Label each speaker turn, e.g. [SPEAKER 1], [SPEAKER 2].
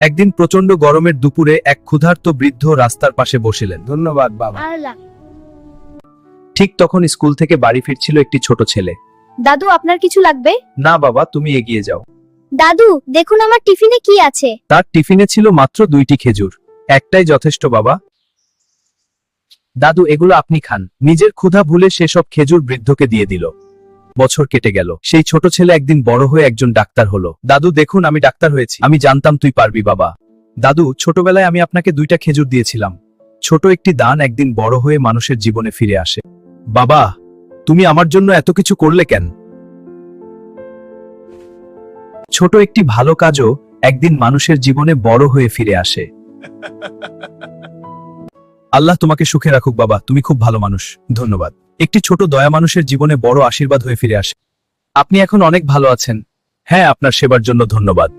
[SPEAKER 1] একদিন প্রচন্ড গরমের দুপুরে এক ক্ষুধার্ত বৃদ্ধ রাস্তার পাশে বসিলেন।
[SPEAKER 2] ধন্যবাদ বাবা।
[SPEAKER 1] ঠিক তখন স্কুল থেকে বাড়ি ফিরছিল একটি ছোট ছেলে।
[SPEAKER 3] দাদু, আপনার কিছু লাগবে?
[SPEAKER 1] না বাবা, তুমি এগিয়ে যাও।
[SPEAKER 3] দাদু, দেখুন আমার টিফিনে কি আছে।
[SPEAKER 1] তার টিফিনে ছিল মাত্র 2টি খেজুর। একটাই যথেষ্ট বাবা। দাদু, এগুলো আপনি খান। নিজের ক্ষুধা ভুলে সেসব খেজুর বৃদ্ধকে দিয়ে দিল। বছর কেটে গেল। সেই ছোট ছেলে একদিন বড় হয়ে একজন ডাক্তার হলো। দাদু দেখুন, আমি ডাক্তার হয়েছি। আমি জানতাম তুই পারবি বাবা। দাদু, ছোটবেলায় আমি আপনাকে 2টা খেজুর দিয়েছিলাম। ছোট একটি দান একদিন বড় হয়ে মানুষের জীবনে ফিরে আসে। বাবা, তুমি আমার জন্য এত কিছু করলে কেন? ছোট একটি ভালো কাজও একদিন মানুষের জীবনে বড় হয়ে ফিরে আসে। আল্লাহ তোমাকে সুখে রাখুক বাবা, তুমি খুব ভালো মানুষ। ধন্যবাদ। একটি ছোট দয়া মানুষের জীবনে বড় আশীর্বাদ হয়ে ফিরে আসে। আপনি এখন অনেক ভালো আছেন। হ্যাঁ, আপনার সেবার জন্য ধন্যবাদ।